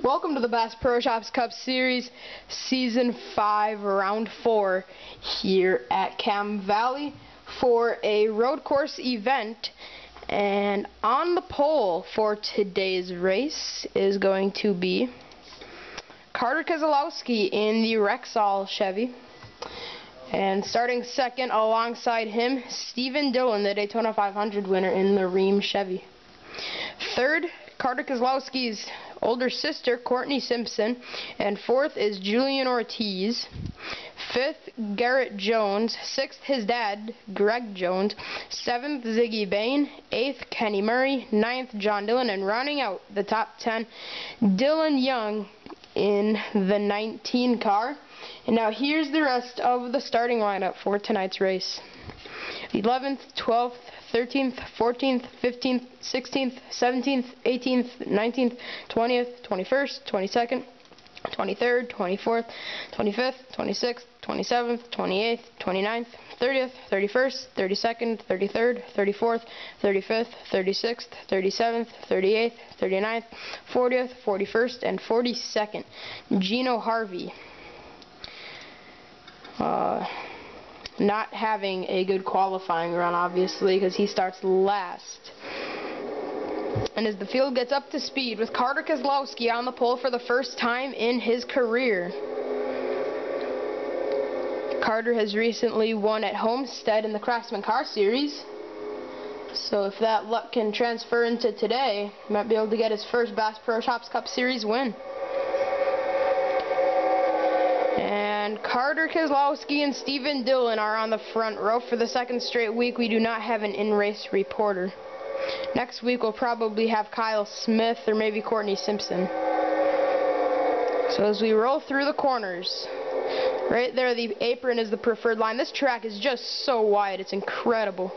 Welcome to the Bass Pro Shops Cup Series, Season 5, Round 4, here at Cam Valley for a road course event. And on the pole for today's race is going to be Carter Keselowski in the Rexall Chevy. And starting second alongside him, Stephen Dillon, the Daytona 500 winner in the Rheem Chevy. Third, Carter Keselowski's older sister, Courtney Simpson, and fourth is Julian Ortiz. Fifth, Garrett Jones. Sixth, his dad, Greg Jones. Seventh, Ziggy Bain. Eighth, Kenny Murray. Ninth, John Dillon, and rounding out the top 10, Dylan Young in the 19 car. And now here's the rest of the starting lineup for tonight's race. 11th, 12th, 13th, 14th, 15th, 16th, 17th, 18th, 19th, 20th, 21st, 22nd, 23rd, 24th, 25th, 26th, 27th, 28th, 29th, 30th, 31st, 32nd, 33rd, 34th, 35th, 36th, 37th, 38th, 39th, 40th, 41st, and 42nd. Gino Harvey. Not having a good qualifying run, obviously, because he starts last. And as the field gets up to speed with Carter Keselowski on the pole for the first time in his career. Carter has recently won at Homestead in the Craftsman Car Series. So if that luck can transfer into today, he might be able to get his first Bass Pro Shops Cup Series win. And Carter Keselowski and Stephen Dillon are on the front row. For the second straight week, we do not have an in-race reporter. Next week, we'll probably have Kyle Smith or maybe Courtney Simpson. So as we roll through the corners, right there, the apron is the preferred line. This track is just so wide, it's incredible.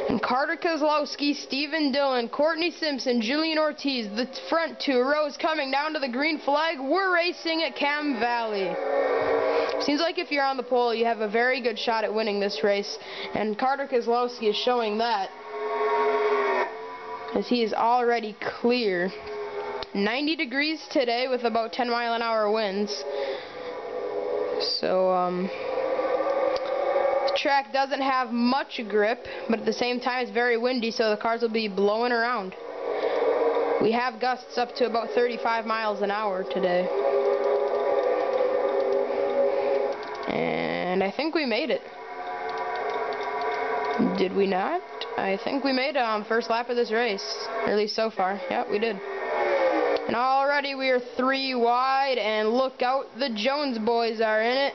And Carter Keselowski, Stephen Dillon, Courtney Simpson, Julian Ortiz, the front two rows coming down to the green flag. We're racing at Cam Valley. Seems like if you're on the pole, you have a very good shot at winning this race. And Carter Keselowski is showing that, as he is already clear. 90 degrees today with about 10-mile-an-hour winds. So, the track doesn't have much grip, but at the same time it's very windy, so the cars will be blowing around. We have gusts up to about 35 miles an hour today. And I think we made it. Did we not? I think we made it on first lap of this race, or at least so far. Yep, we did. And already we are 3 wide, and look out, the Jones boys are in it,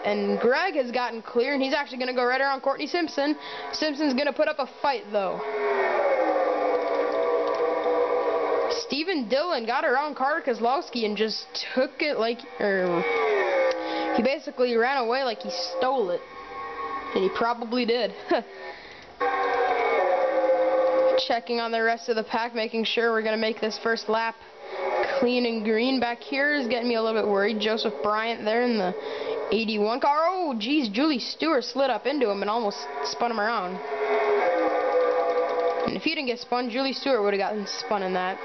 and Greg has gotten clear, and he's actually going to go right around Courtney Simpson. Simpson's going to put up a fight, though. Stephen Dillon got around Carter Keselowski and just took it like, he basically ran away like he stole it, and he probably did. Checking on the rest of the pack, making sure we're going to make this first lap clean and green. Back here is getting me a little bit worried. Joseph Bryant there in the 81 car. Oh, geez, Julie Stewart slid up into him and almost spun him around. And if he didn't get spun, Julie Stewart would have gotten spun in that.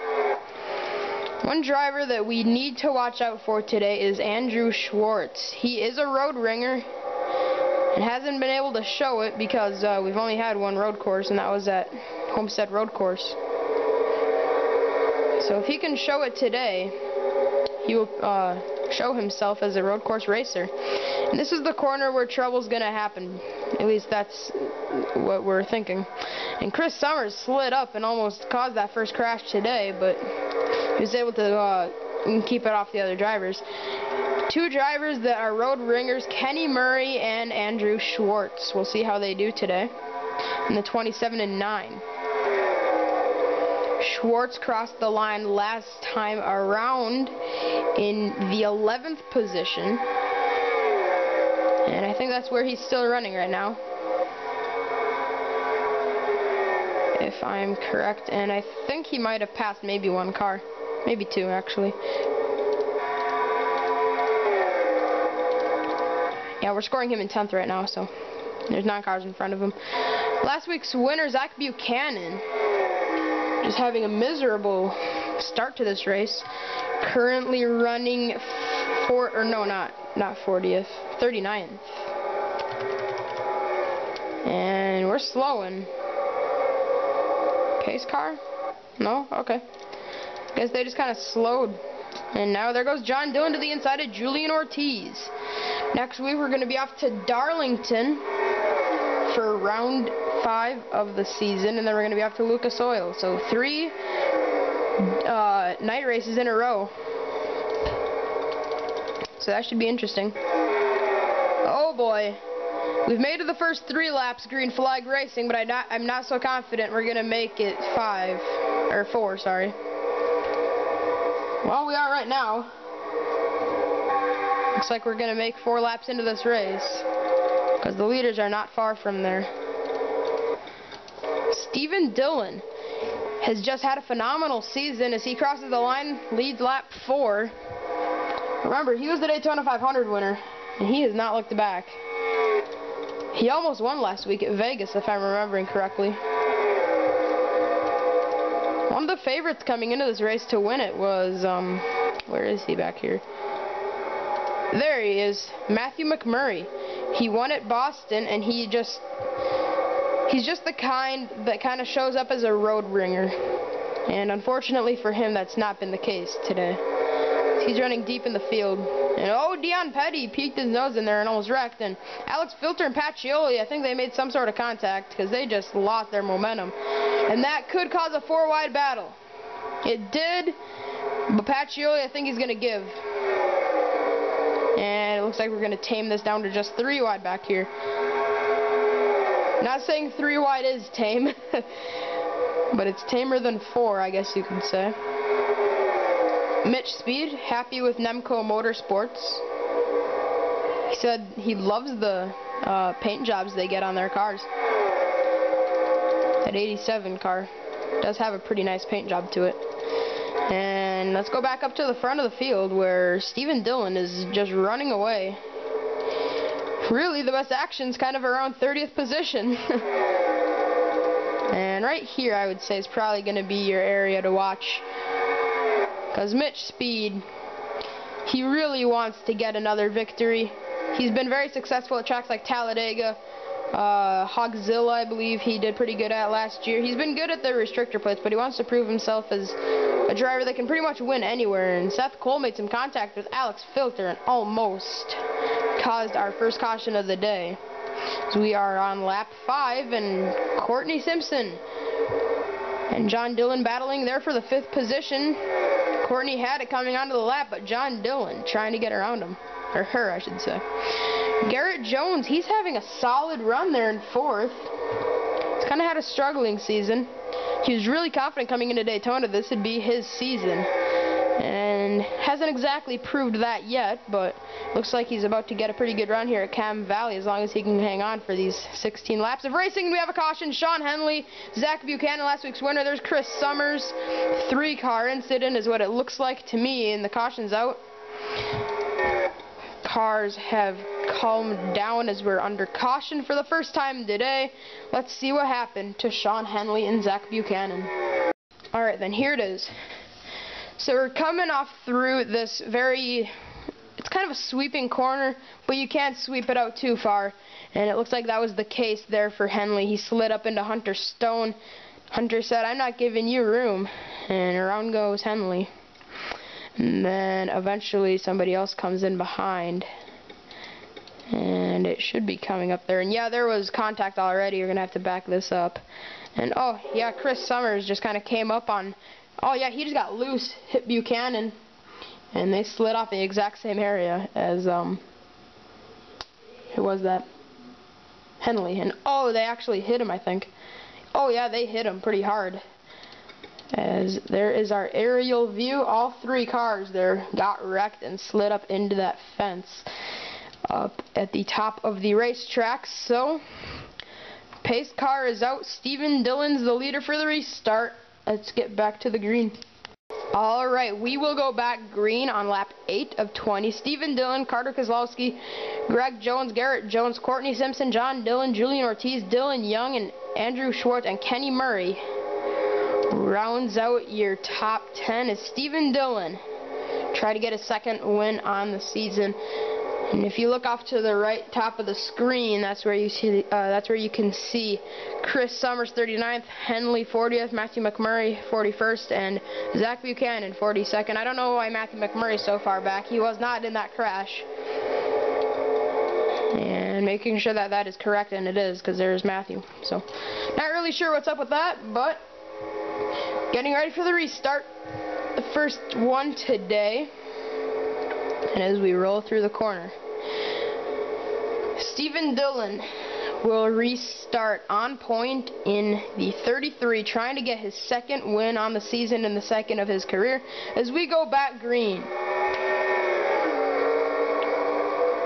One driver that we need to watch out for today is Andrew Schwartz. He is a road ringer and hasn't been able to show it because we've only had one road course, and that was at Homestead Road Course. So if he can show it today, he will show himself as a road course racer. And this is the corner where trouble's going to happen. At least that's what we're thinking. And Chris Summers slid up and almost caused that first crash today, but he was able to keep it off the other drivers. 2 drivers that are road ringers, Kenny Murray and Andrew Schwartz. We'll see how they do today in the 27 and 9. Schwartz crossed the line last time around in the 11th position, and I think that's where he's still running right now, if I'm correct. And I think he might have passed maybe 1 car, maybe 2 actually. Yeah, we're scoring him in 10th right now, so there's 9 cars in front of him. Last week's winner, Zach Buchanan, just having a miserable start to this race. Currently running not 40th, 39th. And we're slowing. Pace car? No? Okay. Guess they just kind of slowed. And now there goes John Dillon to the inside of Julian Ortiz. Next week we're going to be off to Darlington for round 5 of the season, and then we're going to be off to Lucas Oil. So 3 night races in a row. So that should be interesting. Oh boy. We've made it the first 3 laps green flag racing, but I'm not so confident we're going to make it 4, sorry. Well, we are right now. Looks like we're going to make 4 laps into this race, because the leaders are not far from there. Steven Dillon has just had a phenomenal season as he crosses the line, leads lap 4. Remember, he was the Daytona 500 winner, and he has not looked back. He almost won last week at Vegas, if I'm remembering correctly. One of the favorites coming into this race to win it was, where is he back here? There he is, Matthew McMurray. He won at Boston, and he's just the kind that kind of shows up as a road ringer. And unfortunately for him, that's not been the case today. He's running deep in the field. And oh, Dion Petty peeked his nose in there and almost wrecked. And Alex Filter and Pacioli, I think they made some sort of contact because they just lost their momentum. And that could cause a 4-wide battle. It did, but Pacioli, I think he's going to give. And it looks like we're going to tame this down to just 3 wide back here. Not saying 3 wide is tame, but it's tamer than 4, I guess you could say. Mitch Speed, happy with Nemco Motorsports. He said he loves the paint jobs they get on their cars. That 87 car does have a pretty nice paint job to it. And let's go back up to the front of the field where Steven Dillon is just running away. Really, the best action's kind of around 30th position. And right here, I would say, is probably going to be your area to watch. Because Mitch Speed, he really wants to get another victory. He's been very successful at tracks like Talladega, Hogzilla, I believe he did pretty good at last year. He's been good at the restrictor plates, but he wants to prove himself as a driver that can pretty much win anywhere. And Seth Cole made some contact with Alex Filter and almost caused our first caution of the day. So we are on lap 5, and Courtney Simpson and John Dillon battling there for the 5th position. Courtney had it coming onto the lap, but John Dillon trying to get around him. Or her, I should say. Garrett Jones, he's having a solid run there in 4th. He's kind of had a struggling season. He was really confident coming into Daytona this would be his season. And hasn't exactly proved that yet, but looks like he's about to get a pretty good run here at Cam Valley as long as he can hang on for these 16 laps of racing. We have a caution. Sean Henley, Zach Buchanan, last week's winner. There's Chris Summers. 3-car incident is what it looks like to me, and the caution's out. Cars have calmed down as we're under caution for the first time today. Let's see what happened to Sean Henley and Zach Buchanan. Alright, then here it is. So we're coming off through this it's kind of a sweeping corner, but you can't sweep it out too far. And it looks like that was the case there for Henley. He slid up into Hunter Stone. Hunter said, "I'm not giving you room." And around goes Henley. And then eventually somebody else comes in behind. And it should be coming up there. And yeah, there was contact already. You're going to have to back this up. And oh, yeah, Chris Summers just kind of came up on... Oh, yeah, he just got loose, hit Buchanan. And they slid off the exact same area as, who was that? Henley. And oh, they actually hit him, I think. Oh, yeah, they hit him pretty hard. As there is our aerial view. All 3 cars there got wrecked and slid up into that fence up at the top of the racetrack. So, pace car is out. Steven Dillon's the leader for the restart. Let's get back to the green. Alright, we will go back green on lap 8 of 20. Steven Dillon, Carter Kozlowski, Greg Jones, Garrett Jones, Courtney Simpson, John Dillon, Julian Ortiz, Dylan Young, and Andrew Schwartz, and Kenny Murray Rounds out your top 10 is Stephen Dillon. Try to get a second win on the season. And if you look off to the right top of the screen, that's where you see you can see Chris Summers 39th, Henley 40th, Matthew McMurray 41st, and Zach Buchanan 42nd. I don't know why Matthew McMurray is so far back. He was not in that crash. And making sure that that is correct, and it is, because there's Matthew. So not really sure what's up with that, but getting ready for the restart. The first one today. And as we roll through the corner, Stephen Dillon will restart on point in the 33, trying to get his second win on the season and the second of his career as we go back green.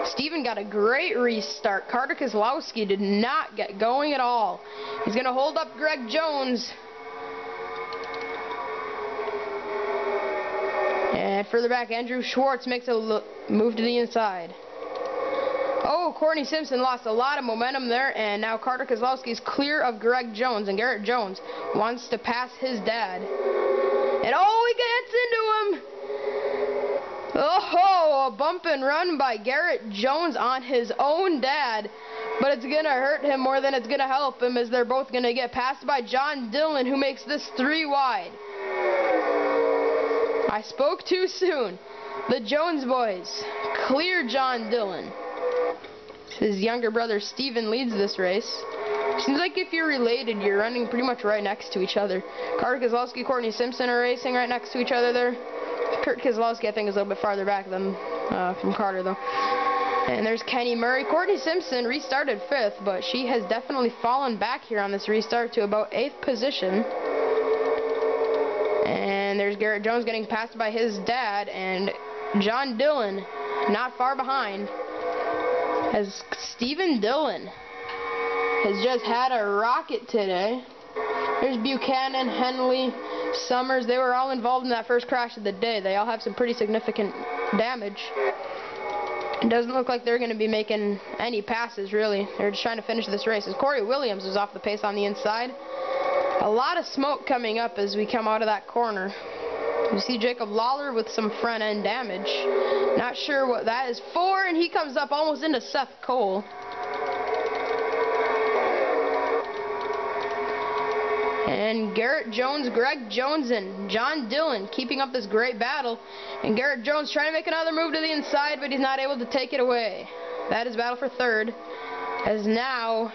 Stephen got a great restart. Carter Kozlowski did not get going at all. He's going to hold up Greg Jones. And further back, Andrew Schwartz makes a move to the inside. Oh, Courtney Simpson lost a lot of momentum there, and now Carter Kozlowski is clear of Greg Jones, and Garrett Jones wants to pass his dad. And oh, he gets into him! Oh, a bump and run by Garrett Jones on his own dad, but it's going to hurt him more than it's going to help him, as they're both going to get passed by John Dillon, who makes this 3 wide. I spoke too soon. The Jones boys clear John Dillon. His younger brother Steven leads this race. Seems like if you're related, you're running pretty much right next to each other. Carter Kozlowski, Courtney Simpson are racing right next to each other there. Kurt Kozlowski, I think, is a little bit farther back than from Carter, though. And there's Kenny Murray. Courtney Simpson restarted 5th, but she has definitely fallen back here on this restart to about 8th position. And there's Garrett Jones getting passed by his dad, and John Dillon not far behind, as Stephen Dillon has just had a rocket today. There's Buchanan, Henley, Summers. They were all involved in that first crash of the day. They all have some pretty significant damage. It doesn't look like they're going to be making any passes, really. They're just trying to finish this race. As Corey Williams is off the pace on the inside. A lot of smoke coming up as we come out of that corner. You see Jacob Lawler with some front end damage. Not sure what that is for, and he comes up almost into Seth Cole. And Garrett Jones, Greg Jones, and John Dillon keeping up this great battle. And Garrett Jones trying to make another move to the inside, but he's not able to take it away. That is battle for 3rd. As now,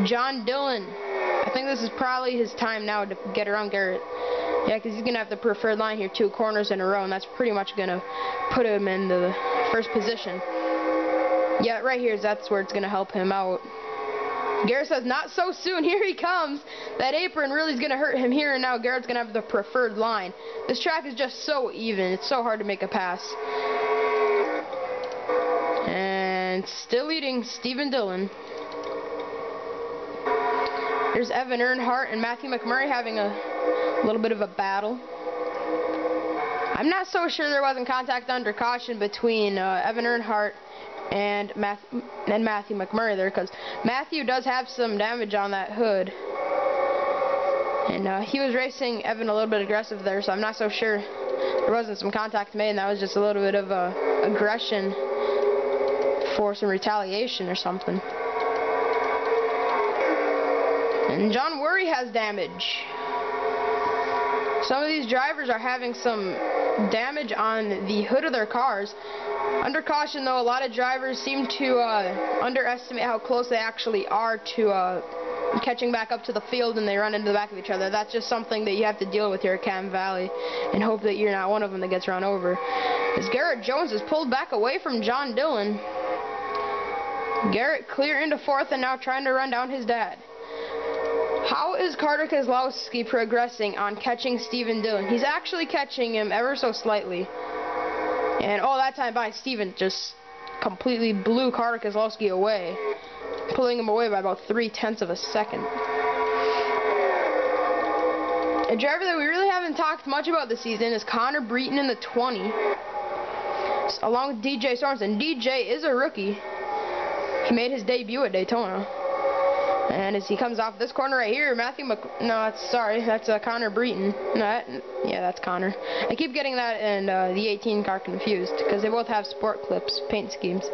John Dillon, I think this is probably his time now to get around Garrett. Yeah, because he's going to have the preferred line here, 2 corners in a row, and that's pretty much going to put him in the first position. Yeah, right here, that's where it's going to help him out. Garrett says, not so soon. Here he comes. That apron really is going to hurt him here, and now Garrett's going to have the preferred line. This track is just so even. It's so hard to make a pass. And still leading Stephen Dillon. There's Evan Earnhardt and Matthew McMurray having a little bit of a battle. I'm not so sure there wasn't contact under caution between Evan Earnhardt and Matthew McMurray there, because Matthew does have some damage on that hood. And he was racing Evan a little bit aggressive there, so I'm not so sure there wasn't some contact made, and that was just a little bit of aggression for some retaliation or something. And John Worry has damage. Some of these drivers are having some damage on the hood of their cars. Under caution, though, a lot of drivers seem to underestimate how close they actually are to catching back up to the field, and they run into the back of each other. That's just something that you have to deal with here at Cam Valley, and hope that you're not one of them that gets run over. As Garrett Jones is pulled back away from John Dillon. Garrett clear into 4th and now trying to run down his dad. How is Carter Kozlowski progressing on catching Stephen Dillon? He's actually catching him ever so slightly. And all that time by, Stephen just completely blew Carter Kozlowski away, pulling him away by about 0.3 of a second. A driver that we really haven't talked much about this season is Connor Breton in the 20, along with DJ Sorensen. DJ is a rookie. He made his debut at Daytona. And as he comes off this corner right here, that's Connor Breton. Yeah, that's Connor. I keep getting that and the 18 car confused because they both have Sport Clips paint schemes.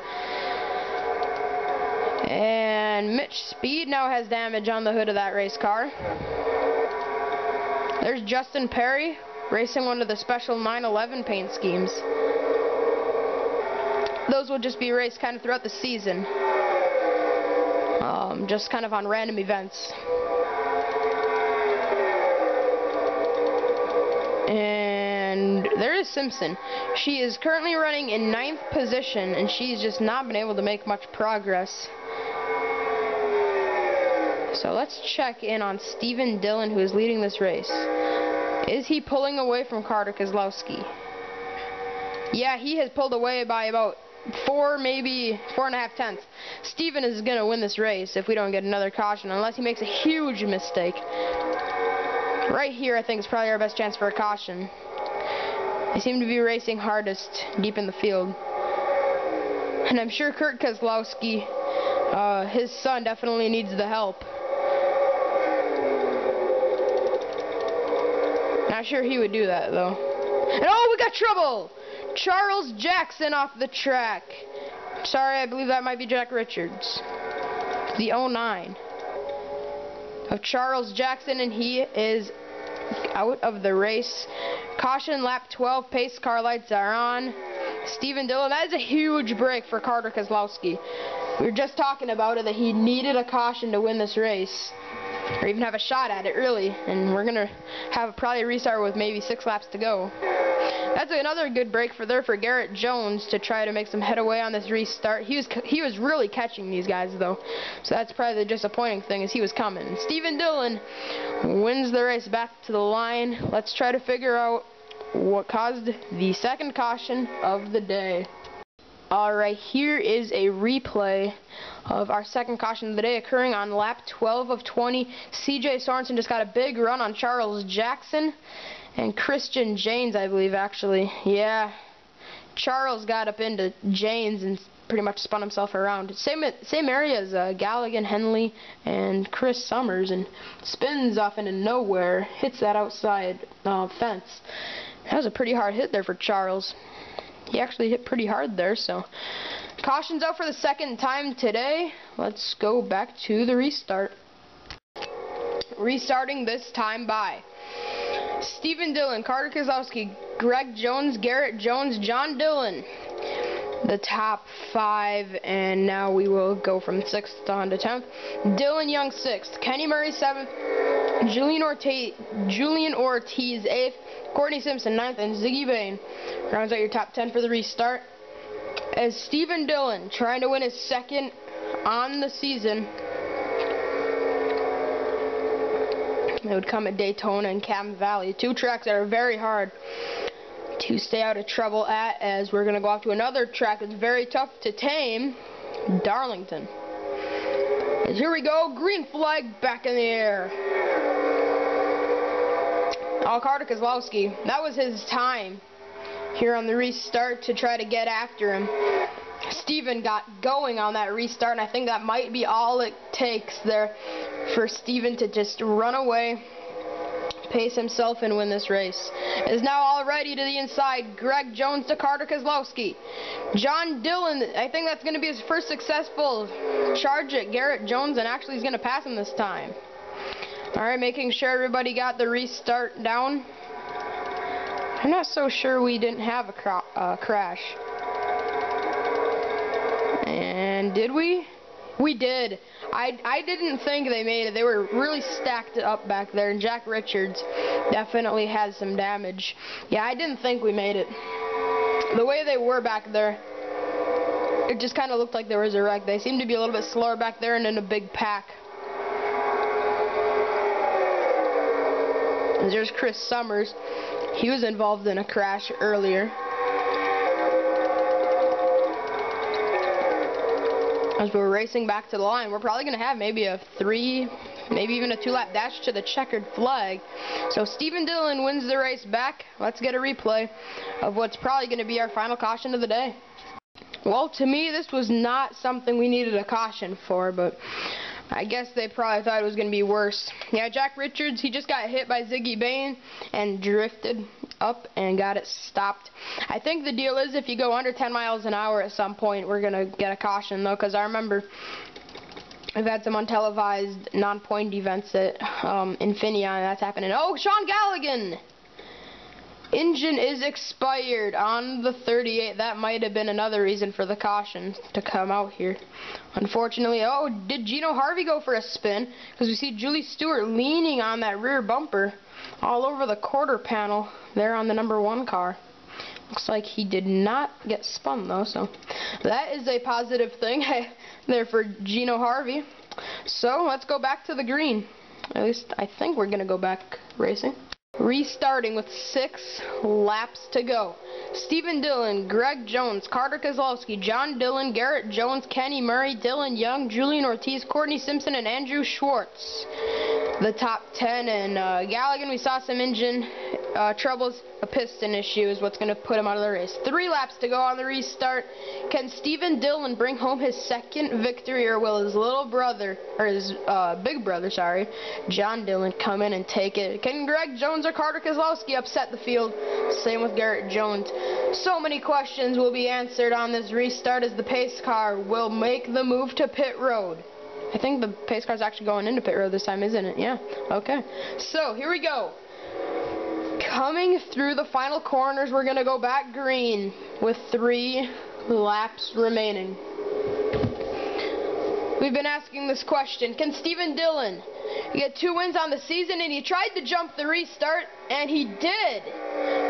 And Mitch Speed now has damage on the hood of that race car. There's Justin Perry racing one of the special 911 paint schemes. Those will just be raced kind of throughout the season. Just kind of on random events. And there is Simpson. She is currently running in 9th position, and she's just not been able to make much progress. So let's check in on Steven Dillon, who is leading this race. Is he pulling away from Carter Kozlowski? Yeah, he has pulled away by about 4, maybe 4.5 tenths. Steven is going to win this race if we don't get another caution, unless he makes a huge mistake. Right here, I think, is probably our best chance for a caution. They seem to be racing hardest deep in the field. And I'm sure Kurt Kozlowski, his son, definitely needs the help. Not sure he would do that, though. And oh, we got trouble! Charles Jackson off the track. Sorry, I believe that might be Jack Richards. The 09 of Charles Jackson, and he is out of the race. Caution lap 12, pace car lights are on. Steven Dillon, that is a huge break for Carter Kozlowski. We were just talking about it, that he needed a caution to win this race, or even have a shot at it, really. And we're going to have probably a restart with maybe 6 laps to go. That's another good break for Garrett Jones to try to make some headway on this restart. He was really catching these guys, though. So that's probably the disappointing thing, is he was coming. Steven Dillon wins the race back to the line. Let's try to figure out what caused the second caution of the day. Alright, here is a replay of our second caution of the day occurring on lap 12 of 20. CJ Sorensen just got a big run on Charles Jackson and Christian Janes, I believe, actually. Yeah, Charles got up into Janes and pretty much spun himself around. Same area as Galligan, Henley, and Chris Summers, and spins off into nowhere, hits that outside fence. That was a pretty hard hit there for Charles. He actually hit pretty hard there, so caution's out for the second time today. Let's go back to the restart. Restarting this time by Steven Dillon, Carter Kozlowski, Greg Jones, Garrett Jones, John Dillon, the top 5, and now we will go from 6th on to 10th. Dylan Young 6th, Kenny Murray 7th, Julian Ortiz 8th, Courtney Simpson 9th, and Ziggy Bain rounds out your top 10 for the restart. As Steven Dillon, trying to win his second on the season, it would come at Daytona and Cam Valley, 2 tracks that are very hard to stay out of trouble at, as we're going to go off to another track that's very tough to tame, Darlington. And here we go, green flag back in the air. Carter Kozlowski, that was his time here on the restart to try to get after him. Steven got going on that restart, and I think that might be all it takes there for Steven to just run away, pace himself, and win this race. Is now already to the inside. Greg Jones to Carter Kozlowski. John Dillon, I think that's going to be his first successful charge at Garrett Jones, and actually he's going to pass him this time. Alright, making sure everybody got the restart down. I'm not so sure we didn't have a crash. And did we? We did. I didn't think they made it. They were really stacked up back there, and Jack Richards definitely had some damage. Yeah, I didn't think we made it. The way they were back there, it just kind of looked like there was a wreck. They seemed to be a little bit slower back there and in a big pack. And there's Chris Summers. He was involved in a crash earlier. As we're racing back to the line, we're probably going to have maybe a 3, maybe even a 2-lap dash to the checkered flag. So Steven Dillon wins the race back. Let's get a replay of what's probably going to be our final caution of the day. Well, to me, this was not something we needed a caution for, but I guess they probably thought it was going to be worse. Yeah, Jack Richards, he just got hit by Ziggy Bain and drifted up and got it stopped. I think the deal is if you go under 10 miles an hour at some point, we're going to get a caution, though, because I remember we've had some untelevised non-point events at Infineon, and that's happening. Oh, Sean Galligan! Engine is expired on the 38. That might have been another reason for the caution to come out here. Unfortunately, oh, did Gino Harvey go for a spin? Because we see Julie Stewart leaning on that rear bumper all over the quarter panel there on the number 1 car. Looks like he did not get spun, though, so that is a positive thing there for Gino Harvey. So let's go back to the green. At least I think we're going to go back racing. Restarting with 6 laps to go. Stephen Dillon, Greg Jones, Carter Kozlowski, John Dillon, Garrett Jones, Kenny Murray, Dylan Young, Julian Ortiz, Courtney Simpson, and Andrew Schwartz. The top 10, and Galligan, we saw some engine troubles. A piston issue is what's going to put him out of the race. 3 laps to go on the restart. Can Stephen Dillon bring home his 2nd victory, or will his little brother, or his big brother, sorry, John Dillon, come in and take it? Can Greg Jones or Carter Kozlowski upset the field? Same with Garrett Jones. So many questions will be answered on this restart as the pace car will make the move to pit road. I think the pace car's actually going into pit road this time, isn't it? Yeah. Okay. So, here we go. Coming through the final corners, we're going to go back green with 3 laps remaining. We've been asking this question. Can Stephen Dillon get 2 wins on the season? And he tried to jump the restart, and he did.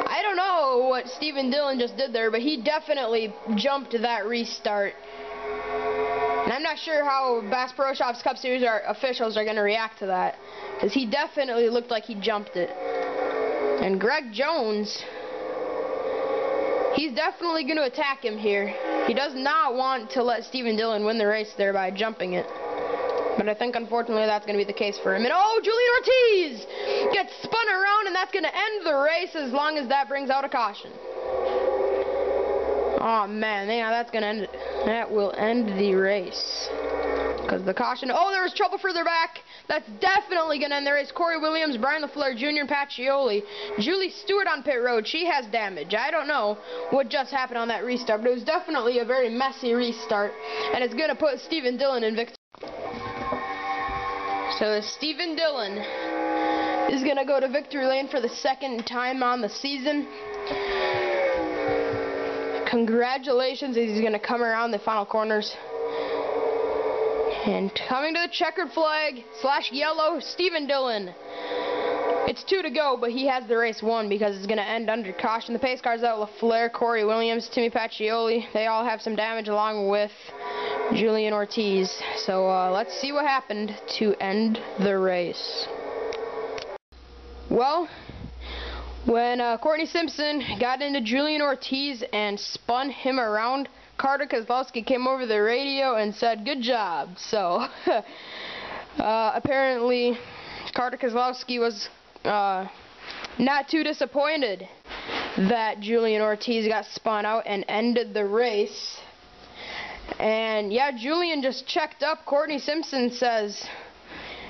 I don't know what Stephen Dillon just did there, but he definitely jumped that restart. And I'm not sure how Bass Pro Shops Cup Series officials are going to react to that, because he definitely looked like he jumped it. And Greg Jones, he's definitely going to attack him here. He does not want to let Stephen Dillon win the race there by jumping it. But I think, unfortunately, that's going to be the case for him. And, oh, Julian Ortiz gets spun around, and that's going to end the race as long as that brings out a caution. Oh, man, yeah, that's going to end it. That will end the race. Because the caution, oh, there was trouble further back. That's definitely going to end the race. Corey Williams, Brian LaFleur Jr., and Pacioli. Julie Stewart on pit road. She has damage. I don't know what just happened on that restart, but it was definitely a very messy restart. And it's going to put Stephen Dillon in victory. So Stephen Dillon is going to go to victory lane for the 2nd time on the season. Congratulations, he's going to come around the final corners. And coming to the checkered flag / yellow, Stephen Dillon. It's 2 to go, but he has the race won because it's going to end under caution. The pace cars out, LaFleur, Corey Williams, Timmy Pacioli. They all have some damage along with Julian Ortiz. So let's see what happened to end the race. Well, when Courtney Simpson got into Julian Ortiz and spun him around, Carter Kozlowski came over the radio and said, "Good job." So, apparently, Carter Kozlowski was not too disappointed that Julian Ortiz got spun out and ended the race. And, yeah, Julian just checked up. Courtney Simpson says,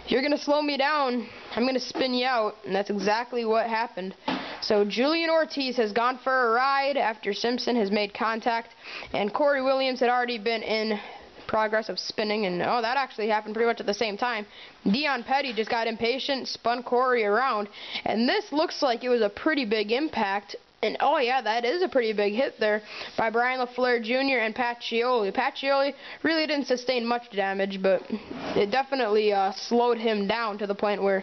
"If you're going to slow me down, I'm going to spin you out." And that's exactly what happened. So Julian Ortiz has gone for a ride after Simpson has made contact, and Corey Williams had already been in progress of spinning, and oh, that actually happened pretty much at the same time. Dion Petty just got impatient, spun Corey around, and this looks like it was a pretty big impact. And oh yeah, that is a pretty big hit there by Brian LaFleur Jr. and Pacioli. Pacioli really didn't sustain much damage, but it definitely slowed him down to the point where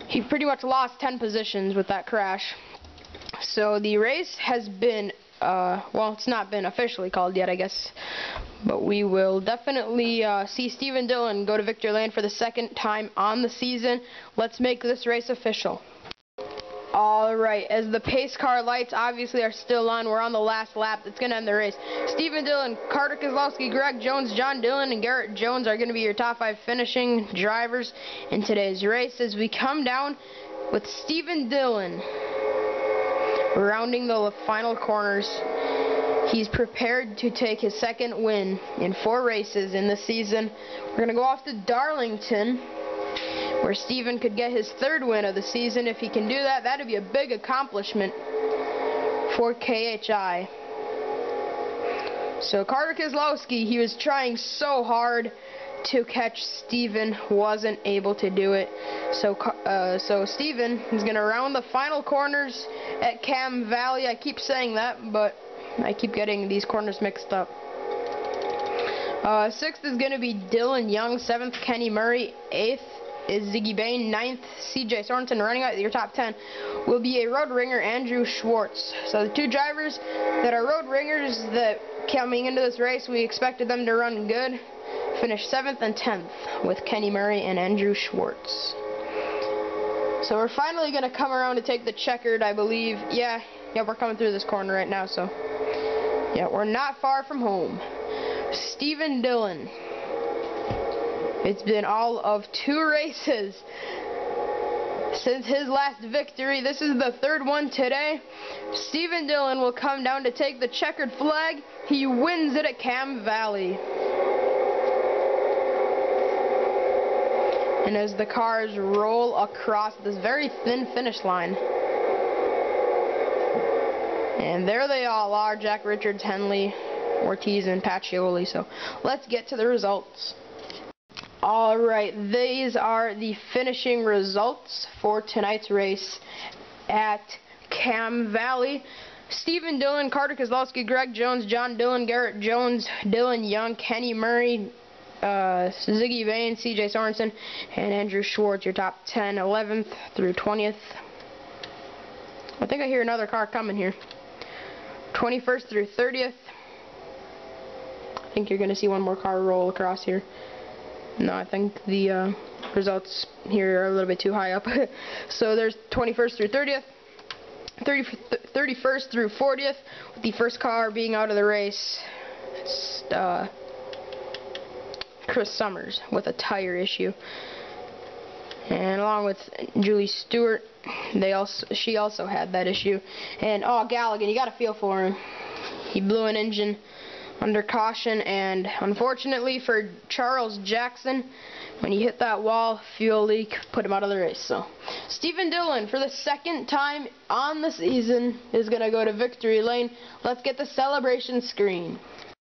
he pretty much lost 10 positions with that crash. So the race has been, well, it's not been officially called yet, I guess. But we will definitely see Stephen Dillon go to victory lane for the 2nd time on the season. Let's make this race official. Alright, as the pace car lights obviously are still on, we're on the last lap. That's going to end the race. Stephen Dillon, Carter Kozlowski, Greg Jones, John Dillon, and Garrett Jones are going to be your top 5 finishing drivers in today's race as we come down with Stephen Dillon rounding the final corners. He's prepared to take his second win in 4 races in the season. We're going to go off to Darlington, where Steven could get his 3rd win of the season. If he can do that, that would be a big accomplishment for KHI. So Carter Keselowski, he was trying so hard to catch Steven, wasn't able to do it. So Steven is going to round the final corners at Cam Valley. I keep saying that, but I keep getting these corners mixed up. 6th is going to be Dylan Young. 7th, Kenny Murray. 8th is Ziggy Bain. 9th, CJ Sorensen. Running out your top 10 will be a road ringer, Andrew Schwartz. So the 2 drivers that are road ringers that coming into this race, we expected them to run good. Finished 7th and 10th with Kenny Murray and Andrew Schwartz. So we're finally going to come around to take the checkered, I believe. Yeah, we're coming through this corner right now, so yeah, we're not far from home. Steven Dillon. It's been all of 2 races since his last victory. This is the 3rd one today. Steven Dillon will come down to take the checkered flag. He wins it at Cam Valley. And as the cars roll across this very thin finish line, and there they all are, Jack Richards, Henley, Ortiz, and Pacioli. So let's get to the results. Alright, these are the finishing results for tonight's race at Cam Valley. Steven Dillon, Carter Keselowski, Greg Jones, John Dillon, Garrett Jones, Dylan Young, Kenny Murray, Ziggy Bain, CJ Sorensen, and Andrew Schwartz, your top 10, 11th through 20th. I think I hear another car coming here. 21st through 30th. I think you're going to see one more car roll across here. No, I think the results here are a little bit too high up. So there's 21st through 30th. 31st through 40th, with the first car being out of the race, Chris Summers with a tire issue, and along with Julie Stewart, she also had that issue. And Galligan, you got to feel for him. He blew an engine under caution, and unfortunately for Charles Jackson, when he hit that wall, fuel leak put him out of the race. So Steven Dillon, for the 2nd time on the season, is going to go to victory lane. Let's get the celebration screen.